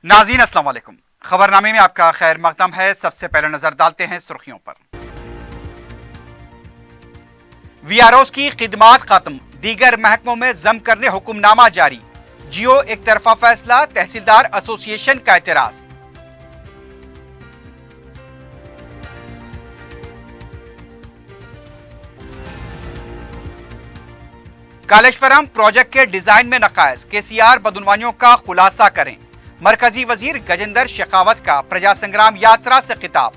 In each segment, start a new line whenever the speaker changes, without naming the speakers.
नाज़रीन अस्सलाम वालेकुम। खबरनामे में आपका खैर मकदम है। सबसे पहले नजर डालते हैं सुर्खियों पर। वीआरओज़ की खिदमात खत्म, दीगर महकमों में जम करने हुक्मनामा जारी। जियो एक तरफा फैसला, तहसीलदार एसोसिएशन का एतराज। कालेश्वरम प्रोजेक्ट के डिजाइन में नकायस, केसीआर बदनवानियों का खुलासा करें। मरकजी वजीर गजेंद्र शेखावत का प्रजा संग्राम यात्रा से खिताब।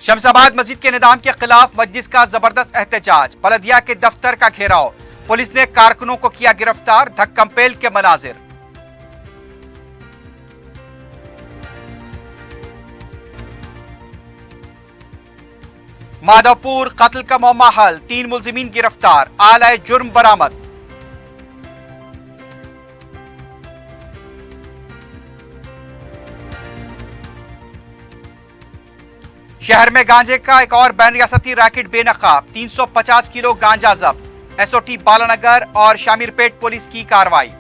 शमशाबाद मस्जिद के निजाम के खिलाफ मजलिस का जबरदस्त एहतजाज, बलदिया के दफ्तर का घेराव, पुलिस ने कारकुनों को किया गिरफ्तार, धक्कमपेल के मनाजिर। माधवपुर कत्ल का मौमा हल, 3 मुलजिमीन गिरफ्तार, आलाए जुर्म बरामद। शहर में गांजे का एक और बैन रियासती रैकेट बेनकाब, 350 किलो गांजा जब्त, एसओटी बालानगर और शामीरपेट पुलिस की कार्रवाई।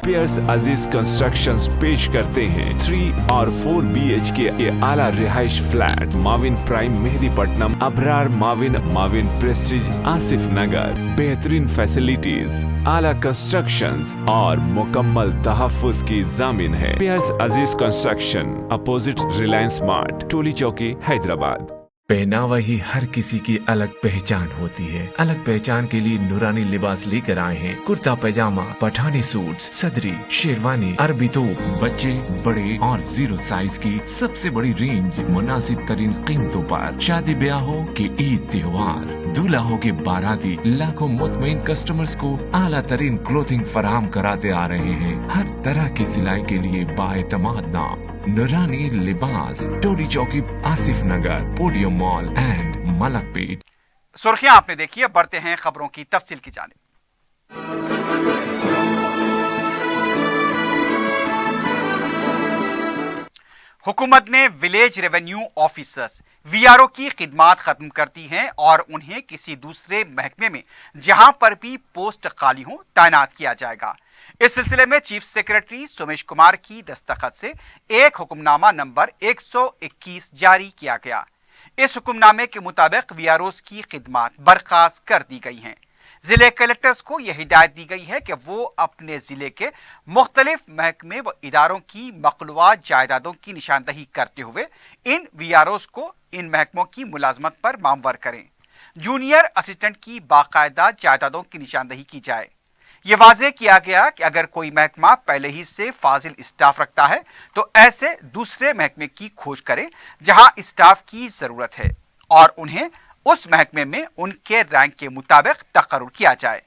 पियर्स अजीज कंस्ट्रक्शंस पेश करते हैं 3 और 4 BHK के आला रिहाइश flat, Mavin prime Mehdipatnam, Abrar Mavin, Mavin prestige Asif Nagar. बेहतरीन फैसिलिटीज, आला कंस्ट्रक्शंस और मुकम्मल तहफ्फुज की जामिन है। पियर्स अजीज कंस्ट्रक्शन, अपोजिट रिलायंस मार्ट, टोली चौकी, हैदराबाद।
पहनावा ही हर किसी की अलग पहचान होती है। अलग पहचान के लिए नूरानी लिबास लेकर आए हैं। कुर्ता पैजामा, पठानी सूट, सदरी, शेरवानी, अरबी तोप, बच्चे, बड़े और 0 साइज की सबसे बड़ी रेंज, मुनासिब तरीन कीमतों पर। शादी ब्याह हो कि ईद त्योहार, दूल्हा हो के बाराती, लाखों मुतमईन कस्टमर्स को आला तरीन क्लोथिंग फराहम कराते आ रहे हैं। हर तरह की सिलाई के लिए बाएतमाद नाम नूरानी Libas, Toli Chowki, Asif Nagar, podium mall and Malakpet.
सुर्खियां आपने देखी, अब बढ़ते हैं खबरों की तफसील की जानिब। हुकूमत ने विलेज रेवेन्यू ऑफिसर्स वीआरओ की खिदमात खत्म कर दी हैं और उन्हें किसी दूसरे महकमे में जहां पर भी पोस्ट खाली हो तैनात किया जाएगा। इस सिलसिले में चीफ सेक्रेटरी सोमेश कुमार की दस्तखत से एक हुक्मनामा नंबर 121 जारी किया गया। इस हुक्मनामे के मुताबिक वीआरओज़ की खिदमात बर्खास्त कर दी गई हैं। जिले कलेक्टर्स को यह हिदायत दी गई है कि वो अपने जिले के मुख्तलिफ महकमे व इदारों की मखलूआत जायदादों की निशानदही करते हुए इन वीआरओज़ को इन महकमों की मुलाजमत पर मामवर करें। जूनियर असिस्टेंट की बाकायदा जायदादों की निशानदही की जाए। ये वाज़ेह किया गया कि अगर कोई महकमा पहले ही से फाजिल स्टाफ रखता है तो ऐसे दूसरे महकमे की खोज करें जहां स्टाफ की जरूरत है और उन्हें उस महकमे में उनके रैंक के मुताबिक तकर्रुर किया जाए।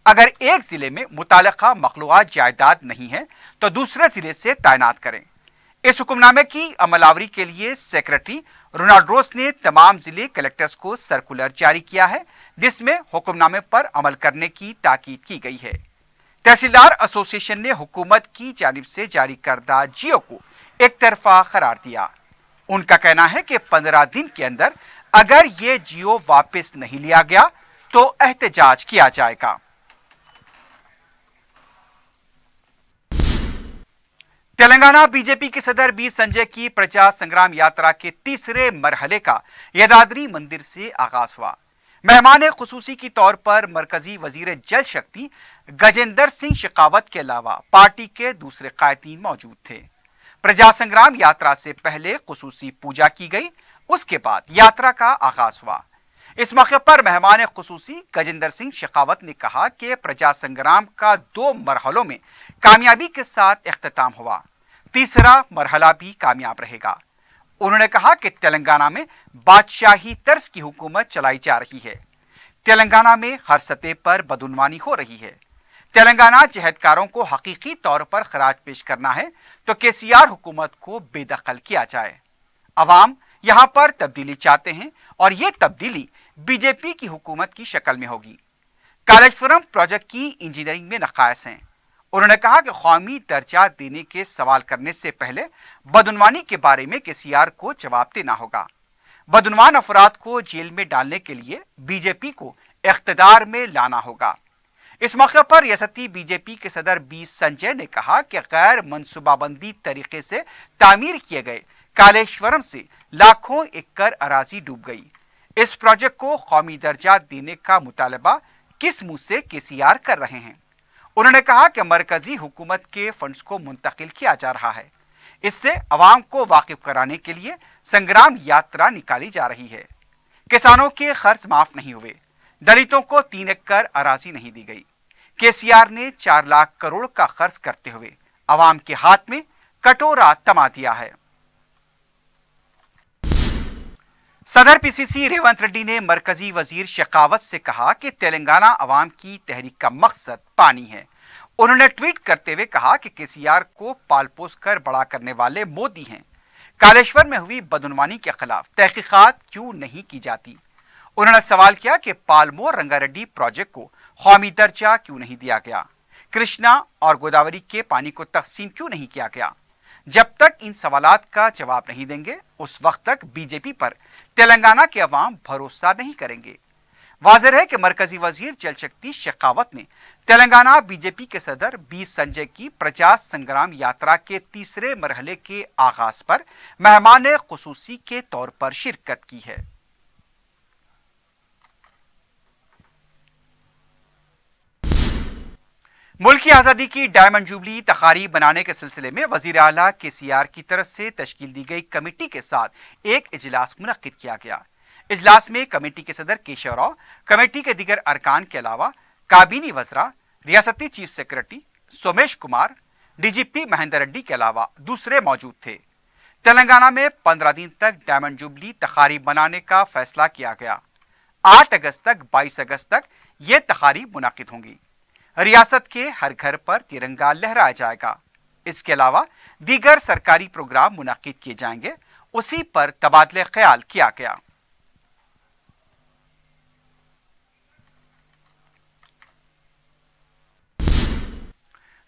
अगर एक जिले में मुताल्लिका मखलूआत जायदाद नहीं है तो दूसरे जिले से तैनात करें। इस हुक्मनामे की अमलावरी के लिए सेक्रेटरी रोनाल्डोस ने तमाम जिले कलेक्टर्स को सर्कुलर जारी किया है, जिसमें हुक्मनामे पर अमल करने की ताकीद की गई है। तहसीलदार एसोसिएशन ने हुकूमत की जानिब से जारी करदा जियो को एक तरफा करार दिया। उनका कहना है कि 15 दिन के अंदर अगर ये जियो वापस नहीं लिया गया तो एहतजाज किया जाएगा। तेलंगाना बीजेपी के सदर बी संजय की प्रजा संग्राम यात्रा के तीसरे मरहले का यदाद्री मंदिर से आगाज हुआ। मेहमान खुसूसी के तौर पर मरकजी वजीर जल शक्ति गजेंद्र सिंह शेखावत के अलावा पार्टी के दूसरे कायदीन मौजूद थे। प्रजा संग्राम यात्रा से पहले खुसूसी पूजा की गई, उसके बाद यात्रा का आगाज हुआ। इस मौके पर मेहमान खुसूसी गजेंद्र सिंह शेखावत ने कहा कि प्रजा संग्राम का 2 मरहलों में कामयाबी के साथ इख्तिताम हुआ, तीसरा मरहला भी कामयाब रहेगा। उन्होंने कहा कि तेलंगाना में बादशाही तर्ज की हुकूमत चलाई जा रही है। तेलंगाना में हर सतह पर बदउनवानी हो रही है। तेलंगाना जहदकारों को हकीकी तौर पर खराज पेश करना है तो केसीआर हुकूमत को बेदखल किया जाए। अवाम यहां पर तब्दीली चाहते हैं और ये तब्दीली बीजेपी की हुकूमत की शक्ल में होगी। कालेश्वरम प्रोजेक्ट की इंजीनियरिंग में नकायस हैं। उन्होंने कहा कि कौमी दर्जा देने के सवाल करने से पहले बदउनवानी के बारे में केसीआर को जवाब देना होगा। बदनवान अफराद को जेल में डालने के लिए बीजेपी को इख्तिदार में लाना होगा। इस मौके पर रियासती बीजेपी के सदर बी संजय ने कहा कि गैर मनसूबाबंदी तरीके से तामीर किए गए कालेश्वरम से लाखों एकड़ अराजी डूब गई। इस प्रोजेक्ट को कौमी दर्जा देने का मुतालबा किस मुंह से केसीआर कर रहे हैं। उन्होंने कहा कि मरकजी हुकूमत के फंड्स को मुंतकिल किया जा रहा है। इससे अवाम को वाकिफ कराने के लिए संग्राम यात्रा निकाली जा रही है। किसानों के खर्च माफ नहीं हुए, दलितों को 3 एकड़ अराजी नहीं दी गई। केसीआर ने 4 लाख करोड़ का खर्च करते हुए अवाम के हाथ में कटोरा थमा दिया है। सदर पीसीसी रेवंत रेड्डी ने मरकजी वजीर शेखावत से कहा कि तेलंगाना अवाम की तहरीक का मकसद पानी है। उन्होंने ट्वीट करते हुए कहा कि केसीआर को पाल पोस कर बड़ा करने वाले मोदी हैं। कालेश्वर में हुई बदनवानी के खिलाफ तहकीकात क्यों नहीं की जाती। उन्होंने सवाल किया कि पालमोर रंगारेड्डी प्रोजेक्ट को कौमी दर्जा क्यों नहीं दिया गया, कृष्णा और गोदावरी के पानी को तकसीम क्यों नहीं किया गया। जब तक इन सवालात का जवाब नहीं देंगे उस वक्त तक बीजेपी पर तेलंगाना के अवाम भरोसा नहीं करेंगे। वाज़ेह है कि मरकजी वजीर जल शक्ति शेखावत ने तेलंगाना बीजेपी के सदर बी संजय की प्रजा संग्राम यात्रा के तीसरे मरहले के आगाज पर मेहमान खुसूसी के तौर पर शिरकत की है। मुल्क की आज़ादी की डायमंड जुबली तकारीब बनाने के सिलसिले में वज़ीर आला केसीआर की तरफ से तश्कील दी गई कमेटी के साथ एक इजलास मुनक्किद किया गया। इजलास में कमेटी के सदर केशव राव, कमेटी के दीगर अरकान के अलावा काबीनी वज़रा, रियासती chief secretary Somesh Kumar, DGP Mahendra Reddy के अलावा दूसरे मौजूद थे। तेलंगाना में 15 दिन तक डायमंड जुबली तकारीब मनाने का फैसला किया गया। 8 अगस्त तक 22 अगस्त तक ये तकारीब मुनक्किद होंगी। रियासत के हर घर पर तिरंगा लहराया जाएगा। इसके अलावा दीगर सरकारी प्रोग्राम मुनक्किद किए जाएंगे। उसी पर तबादले ख्याल किया गया।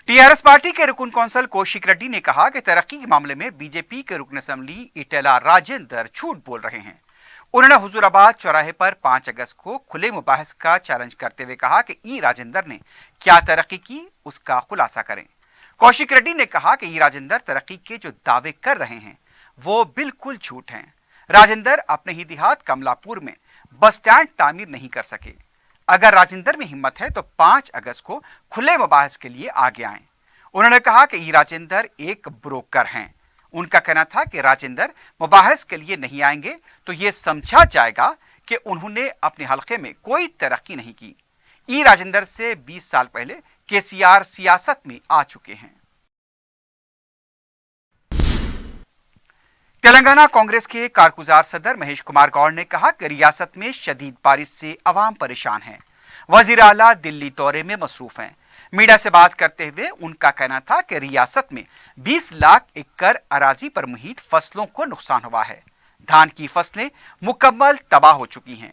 टीआरएस पार्टी के रुकन कौंसल कौशिक रेड्डी ने कहा कि तरक्की के मामले में बीजेपी के रुकन असेंबली इटेला राजेंद्र झूठ बोल रहे हैं। उन्होंने हुजूराबाद चौराहे पर 5 अगस्त को खुले मुबाहिस का चैलेंज करते हुए कहा कि ई राजेंद्र ने क्या तरक्की की उसका खुलासा करें। कौशिक रेड्डी ने कहा कि ई राजेंद्र तरक्की के जो दावे कर रहे हैं वो बिल्कुल झूठ हैं। राजेंद्र अपने ही देहात कमलापुर में बस स्टैंड तामीर नहीं कर सके। अगर राजेंद्र में हिम्मत है तो 5 अगस्त को खुले मुबाहिस के लिए आगे आएं। उन्होंने कहा कि ई राजेंद्र एक ब्रोकर हैं। उनका कहना था कि राजेंद्र मुबाहिस के लिए नहीं आएंगे तो ये समझा जाएगा कि उन्होंने अपने हलके में कोई तरक्की नहीं की। ई राजेंद्र से 20 साल पहले केसीआर सियासत में आ चुके हैं। तेलंगाना कांग्रेस के कारगुजार सदर महेश कुमार गौड़ ने कहा कि रियासत में शदीद बारिश से अवाम परेशान है। वजीर आला दिल्ली दौरे में मसरूफ हैं। मीडिया से बात करते हुए उनका कहना था कि रियासत में 20 लाख एकड़ अराजी पर मुहित फसलों को नुकसान हुआ है। धान की फसलें मुकम्मल तबाह हो चुकी हैं।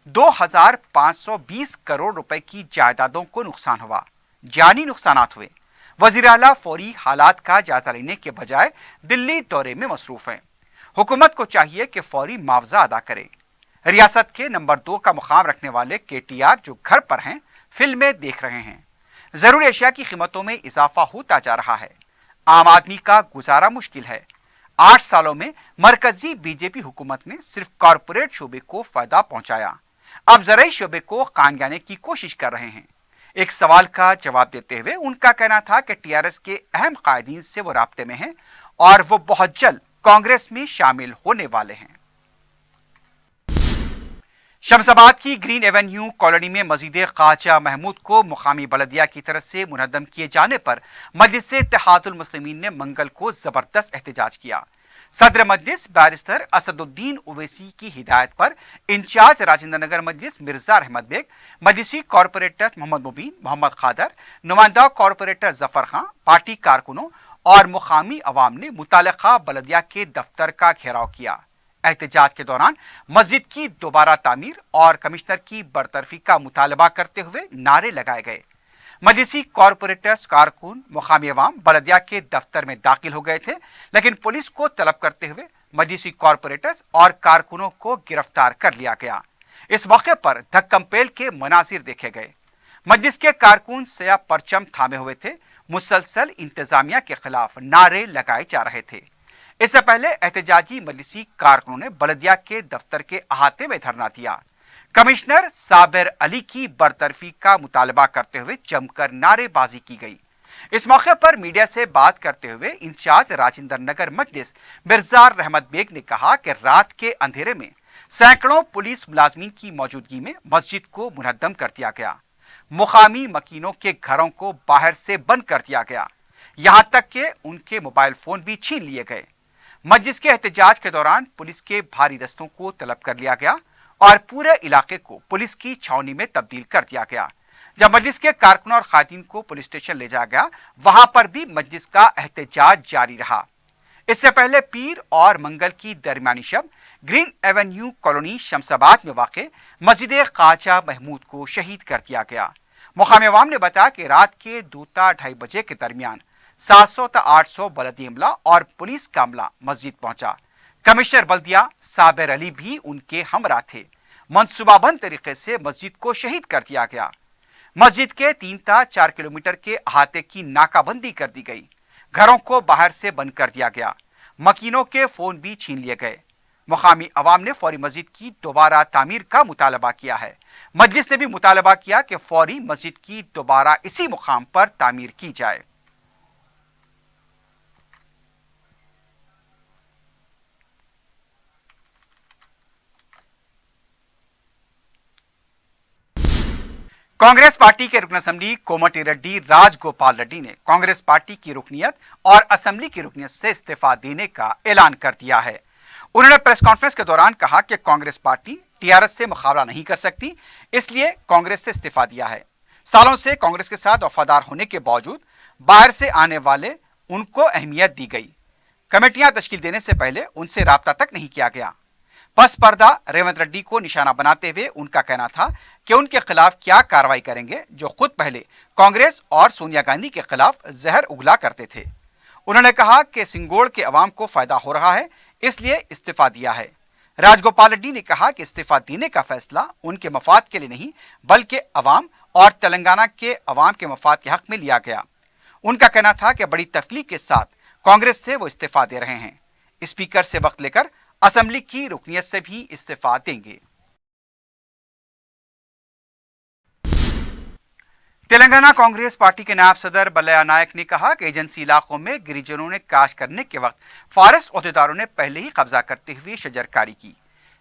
2520 करोड़ रुपए की जायदादों को नुकसान हुआ, जानी नुकसानात हुए। वजीर आला फौरी हालात का जायजा लेने के बजाय दिल्ली दौरे में मसरूफ हैं। हुकूमत को चाहिए कि फौरी मुआवजा अदा करे। रियासत के नंबर 2 का मुकाम रखने वाले केटीआर जो घर पर हैं फिल्में देख रहे हैं। जरूरी अशिया की कीमतों में इजाफा होता जा रहा है। आम आदमी का गुजारा मुश्किल है। 8 सालों में मरकजी बीजेपी हुकूमत ने सिर्फ कॉरपोरेट शोबे को फायदा पहुंचाया। अब ज़राई शोबे को कामयाबी की कोशिश कर रहे हैं। एक सवाल का जवाब देते हुए उनका कहना था कि टीआरएस के अहम कायदीन से वो राब्ते में हैं और वो बहुत जल्द कांग्रेस में शामिल होने वाले हैं। शमशाबाद की ग्रीन एवेन्यू कॉलोनी में मस्जिद ख्वाजा महमूद को मुकामी बलदिया की तरफ से मुनद्दम किए जाने पर मजलिस इत्तेहादुल मुस्लिमीन ने मंगल को जबरदस्त एहतजाज किया। सदर मजलिस बैरिस्टर असदुद्दीन ओवैसी की हिदायत पर इंचार्ज राजेंद्र नगर मजलिस मिर्जा रहमत बेग, मजलिसी कॉरपोरेटर मोहम्मद मुबीन, मोहम्मद खादर, नुमाइंदा कॉरपोरेटर जफर खां, पार्टी कारकुनों और मुकामी अवाम ने मुतालिका बलदिया के दफ्तर का घेराव किया। एहतजाज के दौरान मस्जिद की दोबारा तामीर और कमिश्नर की बरतरफी का मुतालबा करते हुए नारे लगाए गए। मजलिसी कॉरपोरेटर्स, कारकुन, मुकामी अवाम बलदिया के दफ्तर में दाखिल हो गए थे, लेकिन पुलिस को तलब करते हुए मजलिसी कॉरपोरेटर्स और कारकुनों को गिरफ्तार कर लिया गया। इस मौके पर धक्कम-पेल के मनाजिर देखे गए। मजलिस के कारकुन सया परचम थामे हुए थे। मुसलसल इंतजामिया के खिलाफ नारे लगाए जा रहे थे। इससे पहले एहतजाजी मजलिसी कारकुनों ने बलदिया के दफ्तर के अहाते में धरना दिया। कमिश्नर साबिर अली की बरतरफी का मुतालबा करते हुए जमकर नारेबाजी की गई। इस मौके पर मीडिया से बात करते हुए इंचार्ज राजेंद्र नगर मजलिस मिर्जार रहमत बेग ने कहा कि रात के अंधेरे में सैकड़ों पुलिस मुलाजमीन की मौजूदगी में मस्जिद को मुनद्दम कर दिया गया। मुकामी मकीनों के घरों को बाहर से बंद कर दिया गया। यहां तक कि उनके मोबाइल फोन भी छीन लिए गए। मस्जिद के एहतजाज के दौरान पुलिस के भारी दस्तों को तलब कर लिया गया और पूरे इलाके को पुलिस की छावनी में तब्दील कर दिया गया। जब मजलिस के कारकुनों और खातिन को पुलिस स्टेशन ले जाया गया, वहां पर भी मजलिस का एहतजाज जारी रहा। इससे पहले पीर और मंगल की दरमियानी शब ग्रीन एवेन्यू कॉलोनी शमशाबाद में वाक़े मस्जिद ख्वाजा महमूद को शहीद कर दिया गया। मुकामी अवाम ने बताया कि रात के 2-2:30 बजे के दरमियान 700-800 बलदी अमला और पुलिस का अमला मस्जिद पहुंचा। कमिश्नर बल्दिया साबिर अली भी उनके हमरा थे। मंसूबाबंद तरीके से मस्जिद को शहीद कर दिया गया। मस्जिद के 3-4 किलोमीटर के अहाते की नाकाबंदी कर दी गई। घरों को बाहर से बंद कर दिया गया। मकीनों के फोन भी छीन लिए गए। मुकामी अवाम ने फौरी मस्जिद की दोबारा तामीर का मुतालबा किया है। मजलिस ने भी मुतालबा किया कि फौरी मस्जिद की दोबारा इसी मुकाम पर तामीर की जाए। कांग्रेस पार्टी के रुकन असेंबली कोमटी रेड्डी राजगोपाल रेड्डी ने कांग्रेस पार्टी की रुकनियत और असेंबली की रुकनियत से इस्तीफा देने का ऐलान कर दिया है। उन्होंने प्रेस कॉन्फ्रेंस के दौरान कहा कि कांग्रेस पार्टी टीआरएस से मुकाबला नहीं कर सकती, इसलिए कांग्रेस से इस्तीफा दिया है। सालों से कांग्रेस के साथ वफादार होने के बावजूद बाहर से आने वाले उनको अहमियत दी गई। कमेटियां तश्कील देने से पहले उनसे राब्ता तक नहीं किया गया। पस पर्दा रेवंत रेड्डी को निशाना बनाते हुए उनका कहना था कि उनके खिलाफ क्या कार्रवाई करेंगे, जो खुद पहले कांग्रेस और सोनिया गांधी के खिलाफ जहर उगला करते थे। उन्होंने कहा कि सिंगोड़ के अवाम को फायदा हो रहा है, इसलिए इस्तीफा दिया है। राजगोपाल रेड्डी ने कहा कि इस्तीफा देने का फैसला उनके मफाद के लिए नहीं, बल्कि अवाम और तेलंगाना के अवाम के मफाद के हक में लिया गया। उनका कहना था कि बड़ी तकलीफ के साथ कांग्रेस से वो इस्तीफा दे रहे हैं। स्पीकर से वक्त लेकर असेंबली की रुकनियत से भी इस्तीफा देंगे। तेलंगाना कांग्रेस पार्टी के नायब सदर बल्लैया नायक ने कहा कि एजेंसी इलाकों में गिरिजनों ने काश्त करने के वक्त फॉरेस्ट अहदेदारों ने पहले ही कब्जा करते हुए शजरकारी की।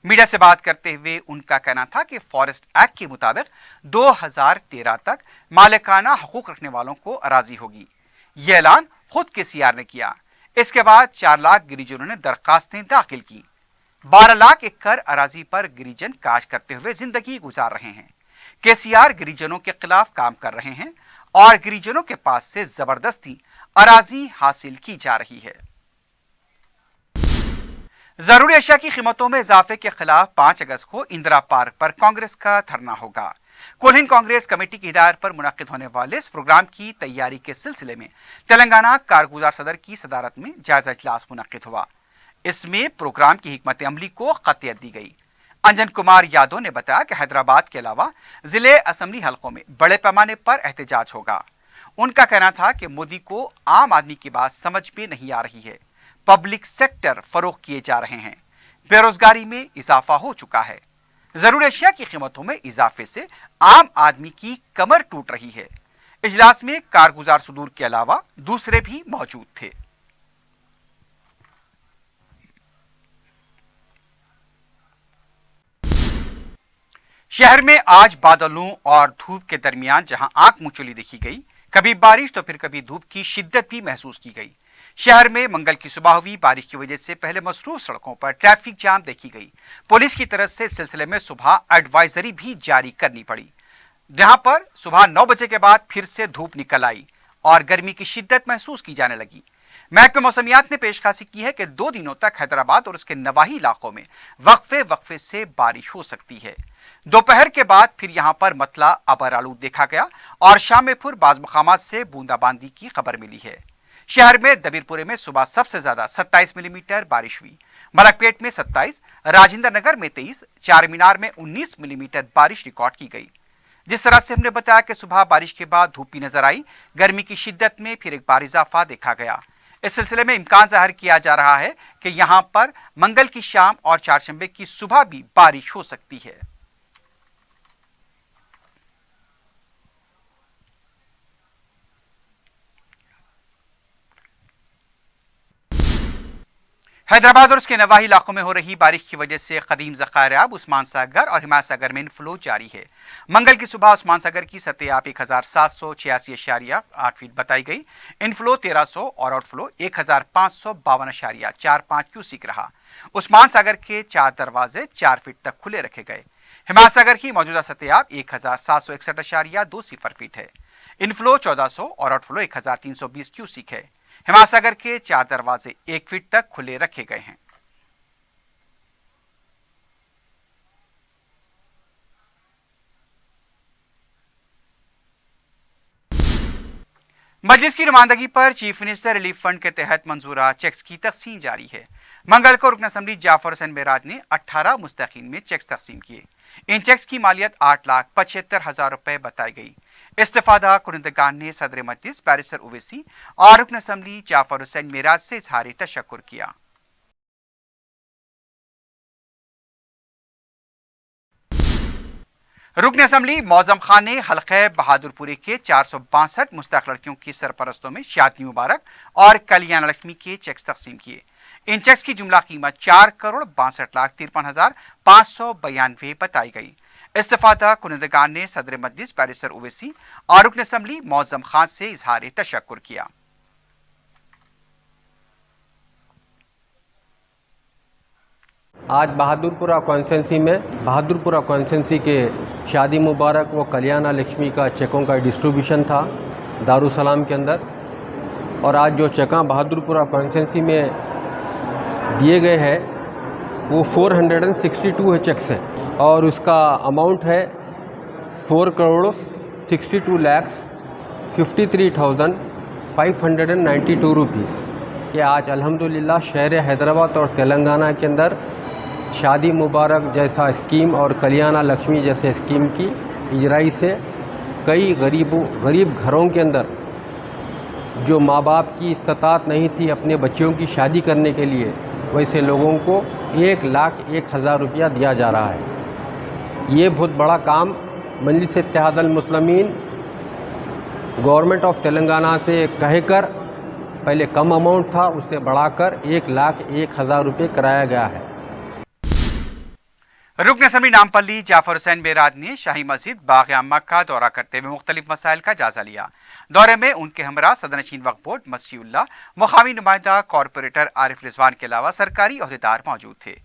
मीडिया से बात करते हुए उनका कहना था कि फॉरेस्ट एक्ट के मुताबिक 2013 तक मालिकाना हकूक रखने वालों को अराजी होगी। यह ऐलान खुद केसीआर ने किया। इसके बाद 4 लाख गिरिजनों ने दरखास्तें दाखिल की। 12 लाख एकड़ अराजी पर गिरिजन काश्त करते हुए जिंदगी गुजार रहे हैं। केसीआर गिरिजनों के खिलाफ काम कर रहे हैं और गिरिजनों के पास से जबरदस्ती अराजी हासिल की जा रही है। जरूरी अशिया की कीमतों में इजाफे के खिलाफ 5 अगस्त को इंदिरा पार्क पर कांग्रेस का धरना होगा। कुल हिंद कांग्रेस कमेटी की हिदायत पर मुनक्किद होने वाले इस प्रोग्राम की तैयारी के सिलसिले में तेलंगाना कारगुजार सदर की सदारत में जायजा इजलास मुनक्किद हुआ। इसमें प्रोग्राम की हिकमत अमली को खतियत दी गई। अंजन कुमार यादव ने बताया कि हैदराबाद के अलावा जिले असेंबली हलकों में बड़े पैमाने पर एहतजाज होगा। उनका कहना था कि मोदी को आम आदमी की बात समझ में नहीं आ रही है। पब्लिक सेक्टर फरोख किए जा रहे हैं। बेरोजगारी में इजाफा हो चुका है। जरूरी अशिया की कीमतों में इजाफे से आम आदमी की कमर टूट रही है। इजलास में कारगुजार सुदूर के अलावा दूसरे भी मौजूद थे। शहर में आज बादलों और धूप के दरमियान जहां आंख मुचुली देखी गई, कभी बारिश तो फिर कभी धूप की शिद्दत भी महसूस की गई। शहर में मंगल की सुबह हुई बारिश की वजह से पहले मसरूफ सड़कों पर ट्रैफिक जाम देखी गई। पुलिस की तरफ से इस सिलसिले में सुबह एडवाइजरी भी जारी करनी पड़ी, जहां पर सुबह 9 बजे के बाद फिर से धूप निकल आई और गर्मी की शिद्दत महसूस की जाने लगी। महकमे मौसमियात ने पेशखासी की है कि 2 दिनों तक हैदराबाद और उसके नवाही इलाकों में वक्फे से बारिश हो सकती है। दोपहर के बाद फिर यहां पर मतला अबर आलूद देखा गया और शाम में फिर बाज मकामात से बूंदाबांदी की खबर मिली है। शहर में दबीरपुरे में सुबह सबसे ज्यादा 27 मिलीमीटर बारिश हुई। मलकपेट में 27, राजेंद्र नगर में 23, चार मीनार में 19 मिलीमीटर बारिश रिकॉर्ड की गई। जिस तरह से हमने बताया कि सुबह बारिश के बाद धूप भी नजर आई, गर्मी की शिद्दत में फिर एक बार इजाफा देखा गया। इस सिलसिले में इम्कान जाहिर किया जा रहा है कि यहां पर मंगल की शाम और चारशंबे की सुबह भी बारिश हो सकती है। हैदराबाद और उसके नवाही इलाकों में हो रही बारिश की वजह से कदीम ज़खायर उस्मान सागर और हिमायत सागर में इनफ्लो जारी है। मंगल की सुबह उस्मान सागर की सतह आप 1786.8 फीट बताई गई। इनफ्लो 1300 और आउटफ्लो 1552.45 क्यूसिक रहा। उस्मान सागर के 4 दरवाजे 4 फीट तक खुले रखे गए। हिमायत सागर की मौजूदा सतह आप 1761.20 फीट है। इनफ्लो 1400 और आउटफ्लो 1320 क्यूसिक है। हिमायत सागर के 4 दरवाजे 1 फीट तक खुले रखे गए हैं। मजलिस की नुमाइंदगी पर चीफ मिनिस्टर रिलीफ फंड के तहत मंजूरा चेक्स की तकसीम जारी है। मंगल को रुकन असम्बली जाफर हुसैन मेराज ने 18 मुस्तकीन में चेक्स तकसीम किए। इन चेक्स की मालियत 8,75,000 रुपए बताई गई। इस्तेफादा कुनिंदगान ने सदर मजलिस बैरिस्टर ओवैसी और रुकन असम्बली जाफर हुसैन मेराज से इजहार तशक्कुर किया। रुकन असम्बली मौजम खान ने हल्के बहादुरपुरी के 462 मुस्तहक लड़कियों की सरपरस्तों में शादी मुबारक और कल्याण लक्ष्मी के चेक्स तकसीम किए। इन चेक्स की जुमला कीमत 4,62,53,592 बताई गई। इस्तेफादा कुनिंदगान ने सदर मजलिस बैरिस्टर ओवैसी और रुकन असम्बली मौजम खान से इजहार तशक्कुर किया।
आज बहादुरपुरा कॉन्स्टिट्यूंसी के शादी मुबारक व कल्याण लक्ष्मी का चेकों का डिस्ट्रीब्यूशन था दारुसलाम के अंदर। और आज जो चेक बहादुरपुरा कॉन्स्टिट्यूंसी में दिए गए हैं वो 462 चेक्स है और उसका अमाउंट है 4,62,53,592 रुपीज़। कि आज अल्हम्दुलिल्लाह शहर हैदराबाद और तेलंगाना के अंदर शादी मुबारक जैसा स्कीम और कल्याण लक्ष्मी जैसे स्कीम की इजराई से कई गरीब घरों के अंदर जो माँ बाप की इस्तात नहीं थी अपने बच्चों की शादी करने के लिए, वैसे लोगों को 1,01,000 रुपया दिया जा रहा है। ये बहुत बड़ा काम मजलिस इत्तेहादुल मुस्लिमीन गवर्नमेंट ऑफ तेलंगाना से कहकर पहले कम अमाउंट था उससे बढ़ाकर 1,01,000 रुपये कराया गया है।
रुकन असम्बली नामपल्ली जाफर हुसैन मेराज ने शाही मस्जिद बाग अम्मा का दौरा करते हुए मुख्तलिफ मसाइल का जायजा लिया। दौरे में उनके हमरा सदरनशीन वक्फ बोर्ड मसीउल्लाह, मुकामी नुमाइंदा कॉरपोरेटर आरिफ रिजवान के अलावा सरकारी ओहदेदार मौजूद थे।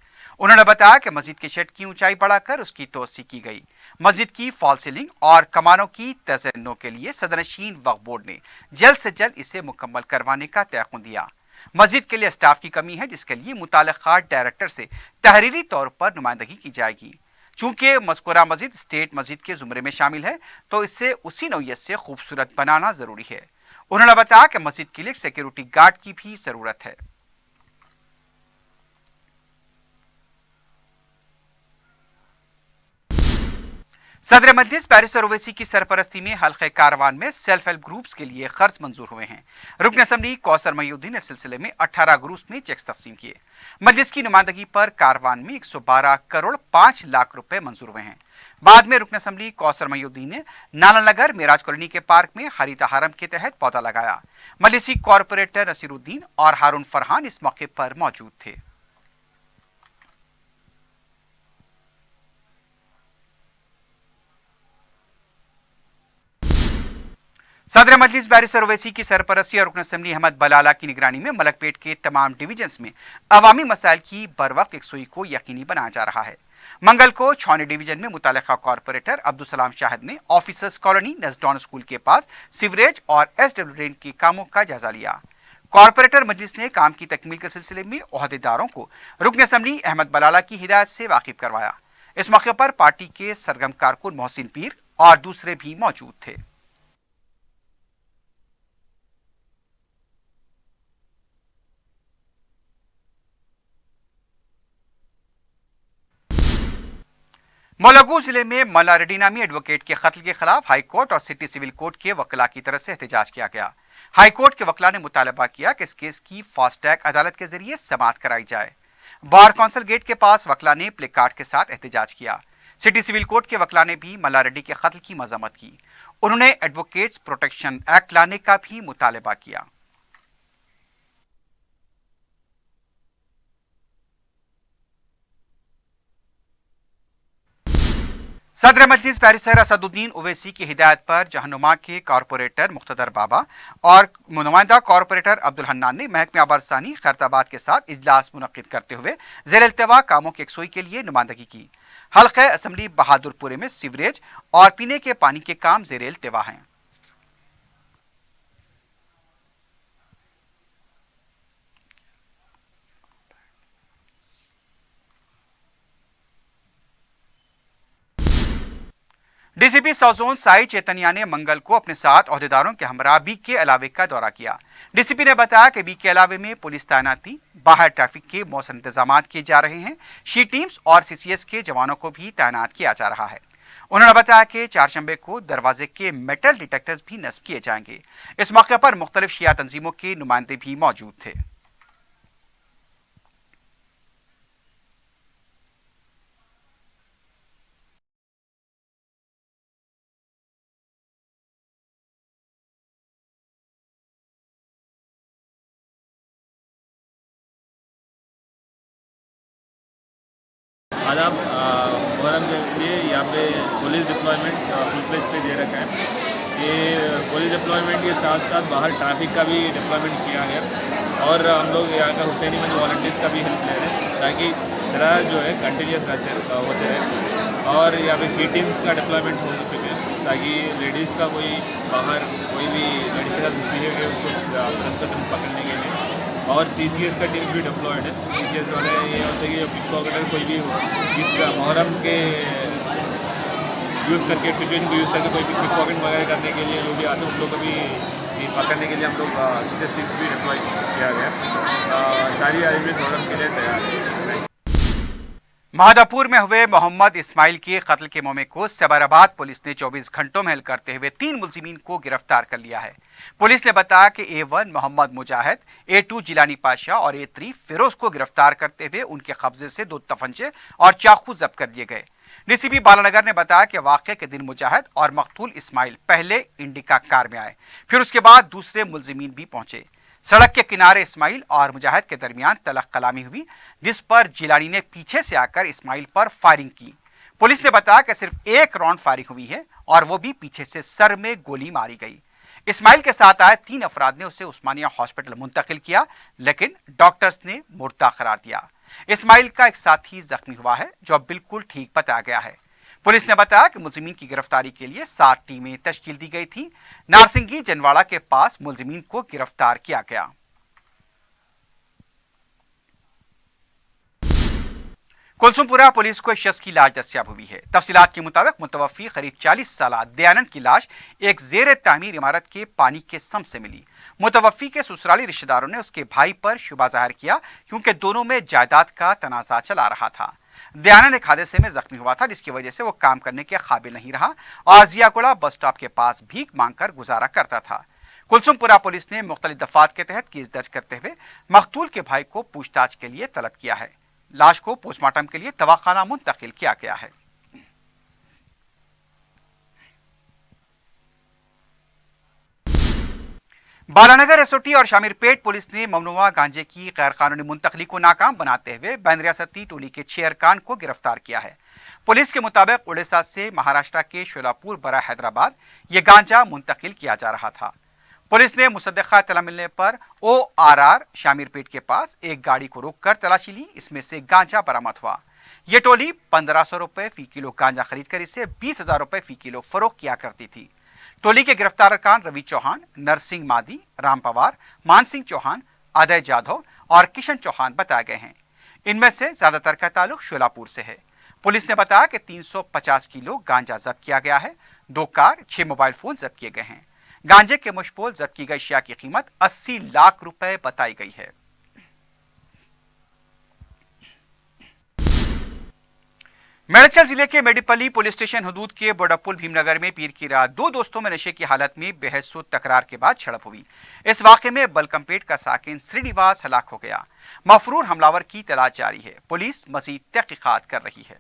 उन्होंने बताया कि मस्जिद के शेड की ऊंचाई बढ़ाकर उसकी तोसी की गई। मस्जिद की फॉल सीलिंग और कमानों की तज़न्नो के लिए सदरनशीन वक्फ बोर्ड ने जल्द से जल्द इसे मुकम्मल करवाने का तयक़ुन दिया। मस्जिद के लिए स्टाफ की कमी है जिसके लिए मुताल्लिक़ा डायरेक्टर से तहरीरी तौर पर नुमाइंदगी की जाएगी। चूंकि मज़कूरा मस्जिद स्टेट मस्जिद के ज़ुमरे में शामिल है तो इसे उसी नौयत से खूबसूरत बनाना ज़रूरी है। उन्होंने बताया कि मस्जिद के लिए सिक्योरिटी गार्ड की भी ज़रूरत है। सदर मजलिस बैरिस्टर ओवैसी की सरपरस्ती में हल्के कारवान में सेल्फ हेल्प ग्रुप्स के लिए खर्च मंजूर हुए हैं। रुकन असम्बली कौसर मयूद्दीन ने इस सिलसिले में 18 ग्रुप्स में चेक्स तकसीम किए। मजलिस की नुमाइंदगी पर कारवान में 112 करोड़ 5 लाख रुपए मंजूर हुए हैं। बाद में रुकन असम्बली कौसर मयूद्दीन ने नानानगर मेराज कॉलोनी के पार्क में हरीता हरम के तहत पौधा लगाया। मजलिसी कॉरपोरेटर नसीरुद्दीन और हारून फरहान इस मौके पर मौजूद थे। सदर मजलिस बैरिस्टर ओवैसी की सरपरस्ती और रुकन असम्बली अहमद बलाला की निगरानी में मलकपेट के तमाम डिवीजन्स में अवामी मसाइल की बर वक्त यकसुई को यकीनी बनाया जा रहा है। मंगल को छौनी डिवीजन में मुताल्लिका कॉरपोरेटर अब्दुलसलाम शाहिद ने ऑफिसर्स कॉलोनी नजडॉन स्कूल के पास सीवरेज और SW ड्रेन के कामों का जायजा लिया। कॉरपोरेटर मजलिस ने काम की तकमील के सिलसिले में ओहदेदारों को रुकन असम्बली अहमद बलाला की हिदायत से वाकिफ करवाया। इस मौके पर पार्टी के सरगर्म कारकुन मोहसिन पीर और दूसरे भी मौजूद थे। मोलगू जिले में मल्ला रेड्डी नामी एडवोकेट के कत्ल के खिलाफ हाई कोर्ट और सिटी सिविल कोर्ट के वकला की तरफ से एहतजाज किया गया। हाई कोर्ट के वकला ने मुतालबा किया कि इस केस की फास्ट ट्रैक अदालत के जरिए समाअत कराई जाए। बार कौंसिल गेट के पास वकला ने प्ले कार्ड के साथ एहतजाज किया। सिटी सिविल कोर्ट के वकला ने भी मल्ला रेड्डी के कत्ल की मजम्मत की। उन्होंने एडवोकेट्स प्रोटेक्शन एक्ट लाने का भी मुतालबा किया। सदर मजलिस बैरिस्टर असदुद्दीन ओवैसी की हिदायत पर जहनुमा के कॉरपोरेटर मुख्तदर बाबा और नुमाइंदा कॉरपोरेटर अब्दुल हन्नान ने महकमे आबादसानी खैरताबाद के साथ इजलास मुनक्किद करते हुए ज़ेर इल्तिवा कामों की यकसुई के लिए नुमाइंदगी की। हल्क़े असम्बली बहादुरपुरे में सीवरेज और पीने के पानी के काम ज़ेर इल्तिवा हैं। DCP south zone Sai Chaitanya ने मंगल को अपने साथ ओहदेदारों के हमरा बीक के अलावे का दौरा किया। डीसीपी ने बताया कि बीक के अलावे में पुलिस तैनाती, बाहर ट्रैफिक के मौसम इंतजाम किए जा रहे हैं। शी टीम्स और सीसीएस के जवानों को भी तैनात किया जा रहा है। उन्होंने बताया कि चारशंबे को दरवाजे के मेटल डिटेक्टर्स भी नस्ब किए जाएंगे। इस मौके पर मुख्तलिफ शिया तंजीमों के नुमाइंदे भी मौजूद थे।
आदाब। मुहर्रम के लिए यहाँ पे पुलिस डिप्लॉयमेंट फुल फ्लेज पे दे रखा है। ये पुलिस डिप्लॉयमेंट के साथ साथ बाहर ट्रैफिक का भी डिप्लॉयमेंट किया गया और हम लोग यहाँ का हुसैनी में वॉलंटियर्स का भी हेल्प ले रहे हैं ताकि शरारत जो है कंटिन्यूस होते रहे। और यहाँ पे सी टीम्स का डिप्लॉयमेंट हो चुके हैं ताकि लेडीज़ का कोई बाहर कोई भी लेडीज़ के साथ मिसबिहेव है उसको तुरंत पकड़ने के लिए। और सीसीएस का टीम भी डिप्लॉयड है। सीसीएस वाले ये होता है कि पिक पॉकेटर कोई भी इस मुहर्रम के यूज़ करके सिचुएशन को यूज़ करके कोई भी पिक पॉकेट वगैरह करने के लिए जो भी आते हैं उन लोग को भी पकड़ने के लिए हम लोग सीसीएस टीम भी डिप्लॉय किया गया। सारी अरेंजमेंट मुहर्रम के लिए तैयार है।
महादापुर में हुए मोहम्मद इस्माइल के कत्ल के मामले को सैबराबाद पुलिस ने 24 घंटों में हल करते हुए 3 मुलजिमीन को गिरफ्तार कर लिया है। पुलिस ने बताया कि A1 मोहम्मद मुजाहिद, A2 जिलानी पाशा और A3 फिरोज को गिरफ्तार करते हुए उनके कब्जे से 2 तफंचे और चाकू जब्त कर लिए गए। डीसीपी बालानगर ने बताया कि वाक़े के दिन मुजाहिद और मकतूल इस्माइल पहले इंडिका कार में आए, फिर उसके बाद दूसरे मुलजिमीन भी पहुंचे। सड़क के किनारे इस्माइल और मुजाहिद के दरमियान तलख कलामी हुई, जिस पर जिलानी ने पीछे से आकर इस्माइल पर फायरिंग की। पुलिस ने बताया कि सिर्फ 1 राउंड फायरिंग हुई है और वो भी पीछे से सर में गोली मारी गई। इस्माइल के साथ आए 3 अफराद ने उसे उस्मानिया हॉस्पिटल मुंतकिल किया, लेकिन डॉक्टर्स ने मुर्दा करार दिया। इस्माइल का एक साथी जख्मी हुआ है जो अब बिल्कुल ठीक बताया गया है। पुलिस ने बताया कि मुलजिमीन की गिरफ्तारी के लिए 7 टीमें तश्कील दी गई थी। नारसिंगी जनवाड़ा के पास मुलजिमीन को गिरफ्तार किया गया। कुलसुमपुरा पुलिस को एक शख्स की लाश दस्याब हुई है। तफसीलात के मुताबिक मुतवफ़ी करीब 40 साल दयानंद की लाश एक ज़ेर तामीर इमारत के पानी के सम से मिली। मुतवफ़ी के ससुराली रिश्तेदारों ने उसके भाई पर शुबा ज़ाहिर किया क्योंकि दोनों में जायदाद का तनाज़ा चला रहा था। दयानंद एक हादसे में जख्मी हुआ था जिसकी वजह से वो काम करने के काबिल नहीं रहा और जियागुड़ा बस स्टॉप के पास भीख मांगकर गुजारा करता था। कुलसुमपुरा पुलिस ने मुख्तलिफ दफात के तहत केस दर्ज करते हुए मकतूल के भाई को पूछताछ के लिए तलब किया है। लाश को पोस्टमार्टम के लिए तवाखाना मुंतकिल किया गया है। बालानगर एसओटी और शामिरपेट पुलिस ने ममनुआ गांजे की गैर कानूनी मुंतकली को नाकाम बनाते हुए बैन रियासती टोली के चेयरखान को गिरफ्तार किया है। पुलिस के मुताबिक उड़ीसा से महाराष्ट्र के शोलापुर बरा हैदराबाद ये गांजा मुंतकिल किया जा रहा था। पुलिस ने मुसद्दक़ा इत्तला मिलने पर ORR शामिरपेट के पास एक गाड़ी को रोककर तलाशी ली। इसमें से गांजा बरामद हुआ। ये टोली 1500 रुपए फी किलो गांजा खरीद कर इसे 20,000 रुपए फी किलो फरोख्त किया करती थी। टोली के गिरफ्तार अरकान रवि चौहान, नरसिंह मादी, राम पवार, मानसिंह चौहान, अदय जाधव और किशन चौहान बताए गए हैं। इनमें से ज्यादातर का ताल्लुक शोलापुर से है। पुलिस ने बताया कि 350 किलो गांजा जब्त किया गया है। 2 कार, 6 मोबाइल फोन जब्त किए गए हैं। गांजे के मुश्पोल जब्त की गई अशिया की कीमत 80 लाख रुपए बताई गई है। मेडचल जिले के मेडिपल्ली पुलिस स्टेशन हदूद के बोडापुल भीमनगर में पीर की रात दो दोस्तों में नशे की हालत में बेहद तकरार के बाद झड़प हुई। इस वाक़े में बलकमपेट का साकिन श्रीनिवास हलाक हो गया। मफरूर हमलावर की तलाश जारी है। पुलिस मज़ीद तहक़ीक़ात कर रही है।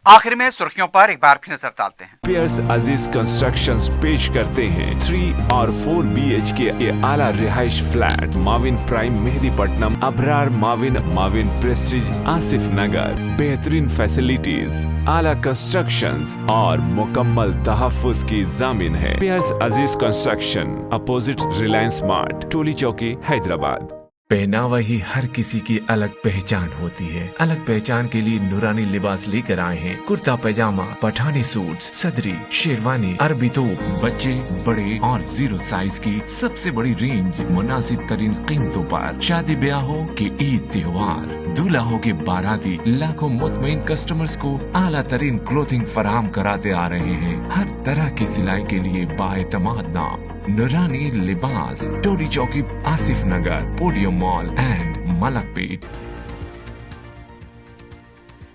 आखिर में सुर्खियों पर एक बार फिर नजर डालते हैं।
पियर्स अजीज कंस्ट्रक्शंस पेश करते हैं 3 और 4 BHK के आला रिहाइश flat Mavin prime Mehdipatnam, Abrar Mavin, Mavin prestige Asif Nagar. बेहतरीन फैसिलिटीज, आला कंस्ट्रक्शंस और मुकम्मल तहफ्फुज की जामिन है। पियर्स अजीज कंस्ट्रक्शन, अपोजिट रिलायंस मार्ट, टोली चौकी, हैदराबाद।
पहनावा ही हर किसी की अलग पहचान होती है। अलग पहचान के लिए नूरानी लिबास लेकर आए हैं। कुर्ता पैजामा, पठानी सूट, सदरी, शेरवानी, अरबी तोप, बच्चे, बड़े और 0 साइज की सबसे बड़ी रेंज मुनासिब तरीन कीमतों पर। शादी ब्याह हो कि ईद त्योहार, दूल्हा हो के बाराती, लाखों मुतमईन कस्टमर्स को आला तरीन क्लोथिंग फराहम कराते आ रहे हैं। हर तरह की सिलाई के लिए बाएतमाद नाम नूरानी Libas, Toli Chowki, Asif Nagar, podium mall and Malakpet.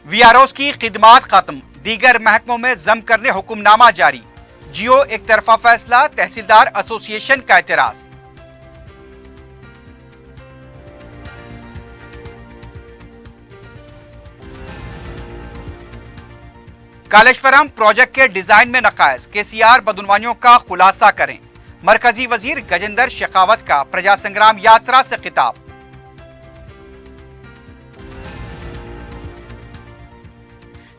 VRO की खिदमात खत्म, दीगर महकमों में जम करने हुक्मनामा जारी। जियो एक तरफा फैसला, तहसीलदार एसोसिएशन का एतराज। कालेश्वरम प्रोजेक्ट के डिजाइन में नकायस, केसीआर बदनवानियों का खुलासा करें। मरकजी वजीर गजेंद्र शेखावत का प्रजा संग्राम यात्रा से खिताब।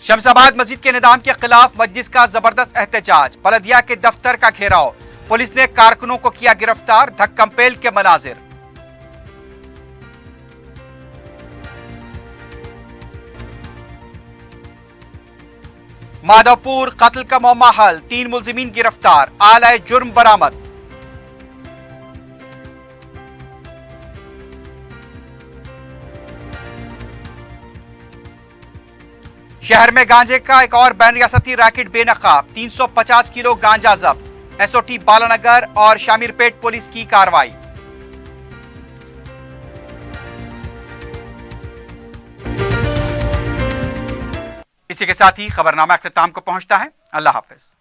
शमशाबाद मस्जिद के निजाम के खिलाफ मजलिस का जबरदस्त एहतजाज, बलदिया के दफ्तर का घेराव, पुलिस ने कारकुनों को किया गिरफ्तार, धक्कमपेल के मनाजिर। माधवपुर कत्ल का मामला हल, 3 मुलजिमीन गिरफ्तार, आलाए जुर्म बरामद। शहर में गांजे का एक और बैन रियासती रैकेट बेनकाब, 350 किलो गांजा जब्त। एसओटी बालानगर और शामीरपेट पुलिस की कार्रवाई। इसी के साथ ही खबरनामा अख्ताम को पहुंचता है। अल्लाह हाफिज।